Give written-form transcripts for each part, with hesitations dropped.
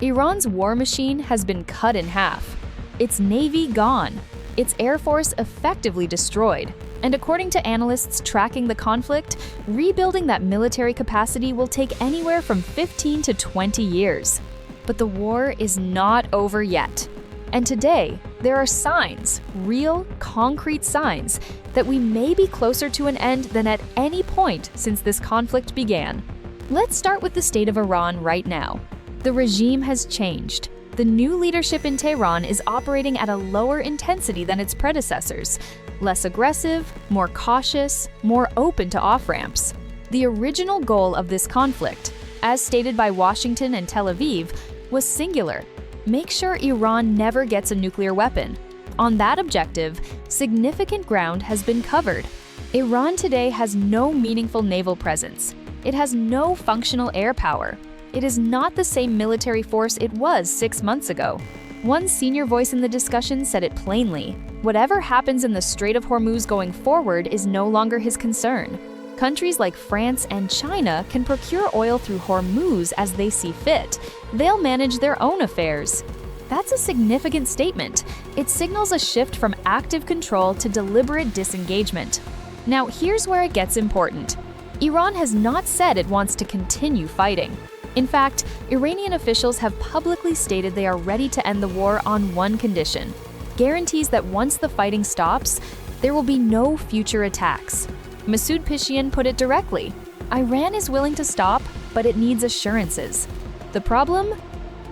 Iran's war machine has been cut in half. Its navy gone. Its air force effectively destroyed. And according to analysts tracking the conflict, rebuilding that military capacity will take anywhere from 15 to 20 years. But the war is not over yet. And today, there are signs, real, concrete signs, that we may be closer to an end than at any point since this conflict began. Let's start with the state of Iran right now. The regime has changed. The new leadership in Tehran is operating at a lower intensity than its predecessors, less aggressive, more cautious, more open to off-ramps. The original goal of this conflict, as stated by Washington and Tel Aviv, was singular: make sure Iran never gets a nuclear weapon. On that objective, significant ground has been covered. Iran today has no meaningful naval presence. It has no functional air power. It is not the same military force it was 6 months ago. One senior voice in the discussion said it plainly: whatever happens in the Strait of Hormuz going forward is no longer his concern. Countries like France and China can procure oil through Hormuz as they see fit. They'll manage their own affairs. That's a significant statement. It signals a shift from active control to deliberate disengagement. Now, here's where it gets important. Iran has not said it wants to continue fighting. In fact, Iranian officials have publicly stated they are ready to end the war on one condition: guarantees that once the fighting stops, there will be no future attacks. Masoud Pezeshkian put it directly: Iran is willing to stop, but it needs assurances. The problem?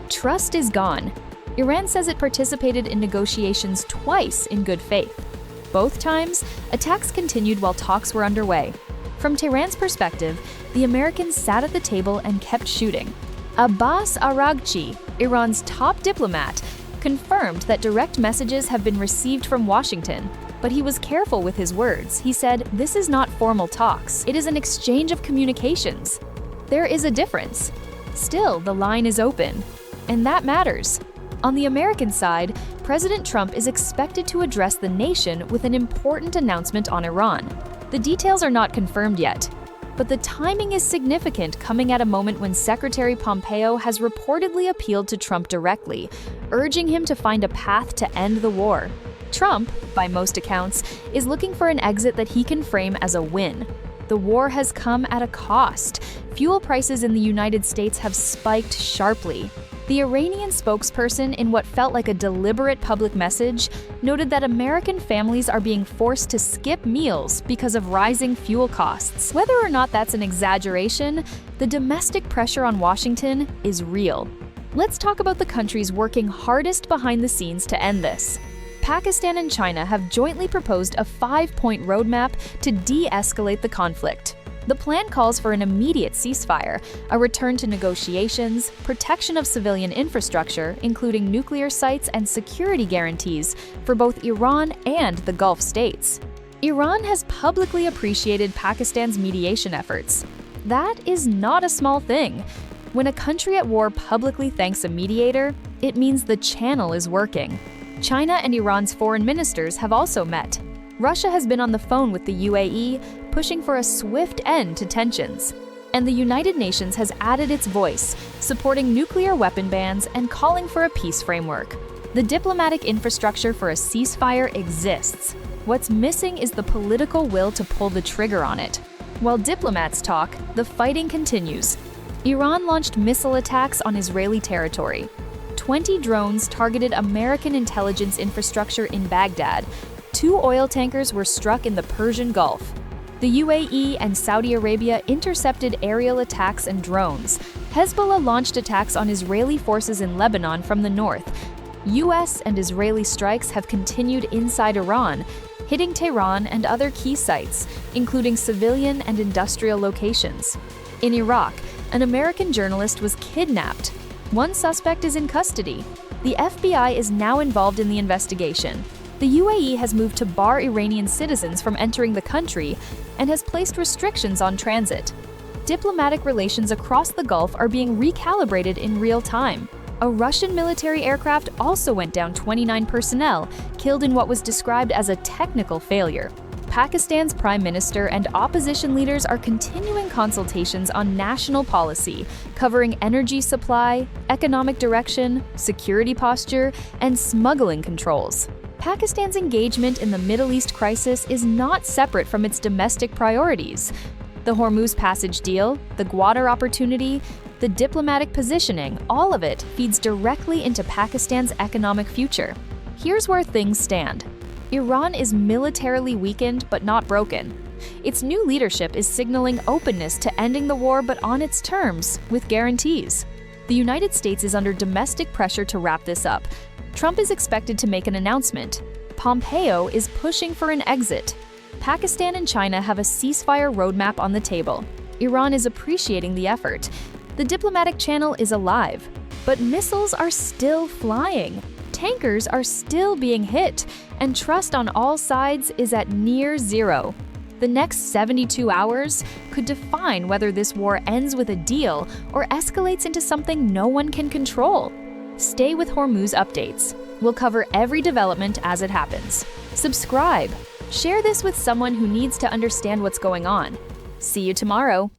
Trust is gone. Iran says it participated in negotiations twice in good faith. Both times, attacks continued while talks were underway. From Tehran's perspective, the Americans sat at the table and kept shooting. Abbas Araghchi, Iran's top diplomat, confirmed that direct messages have been received from Washington, but he was careful with his words. He said, "This is not formal talks. It is an exchange of communications." There is a difference. Still, the line is open, and that matters. On the American side, President Trump is expected to address the nation with an important announcement on Iran. The details are not confirmed yet, but the timing is significant, coming at a moment when Secretary Pompeo has reportedly appealed to Trump directly, urging him to find a path to end the war. Trump, by most accounts, is looking for an exit that he can frame as a win. The war has come at a cost. Fuel prices in the United States have spiked sharply. The Iranian spokesperson, in what felt like a deliberate public message, noted that American families are being forced to skip meals because of rising fuel costs. Whether or not that's an exaggeration, the domestic pressure on Washington is real. Let's talk about the countries working hardest behind the scenes to end this. Pakistan and China have jointly proposed a 5-point roadmap to de-escalate the conflict. The plan calls for an immediate ceasefire, a return to negotiations, protection of civilian infrastructure, including nuclear sites, and security guarantees for both Iran and the Gulf states. Iran has publicly appreciated Pakistan's mediation efforts. That is not a small thing. When a country at war publicly thanks a mediator, it means the channel is working. China and Iran's foreign ministers have also met. Russia has been on the phone with the UAE, pushing for a swift end to tensions. And the United Nations has added its voice, supporting nuclear weapon bans and calling for a peace framework. The diplomatic infrastructure for a ceasefire exists. What's missing is the political will to pull the trigger on it. While diplomats talk, the fighting continues. Iran launched missile attacks on Israeli territory. 20 drones targeted American intelligence infrastructure in Baghdad. 2 oil tankers were struck in the Persian Gulf. The UAE and Saudi Arabia intercepted aerial attacks and drones. Hezbollah launched attacks on Israeli forces in Lebanon from the north. US and Israeli strikes have continued inside Iran, hitting Tehran and other key sites, including civilian and industrial locations. In Iraq, an American journalist was kidnapped. One suspect is in custody. The FBI is now involved in the investigation. The UAE has moved to bar Iranian citizens from entering the country and has placed restrictions on transit. Diplomatic relations across the Gulf are being recalibrated in real time. A Russian military aircraft also went down 29 personnel, killed in what was described as a technical failure. Pakistan's prime minister and opposition leaders are continuing consultations on national policy, covering energy supply, economic direction, security posture, and smuggling controls. Pakistan's engagement in the Middle East crisis is not separate from its domestic priorities. The Hormuz Passage deal, the Gwadar opportunity, the diplomatic positioning, all of it feeds directly into Pakistan's economic future. Here's where things stand. Iran is militarily weakened but not broken. Its new leadership is signaling openness to ending the war but on its terms, with guarantees. The United States is under domestic pressure to wrap this up. Trump is expected to make an announcement. Pompeo is pushing for an exit. Pakistan and China have a ceasefire roadmap on the table. Iran is appreciating the effort. The diplomatic channel is alive, but missiles are still flying. Tankers are still being hit, and trust on all sides is at near zero. The next 72 hours could define whether this war ends with a deal or escalates into something no one can control. Stay with Hormuz updates. We'll cover every development as it happens. Subscribe. Share this with someone who needs to understand what's going on. See you tomorrow.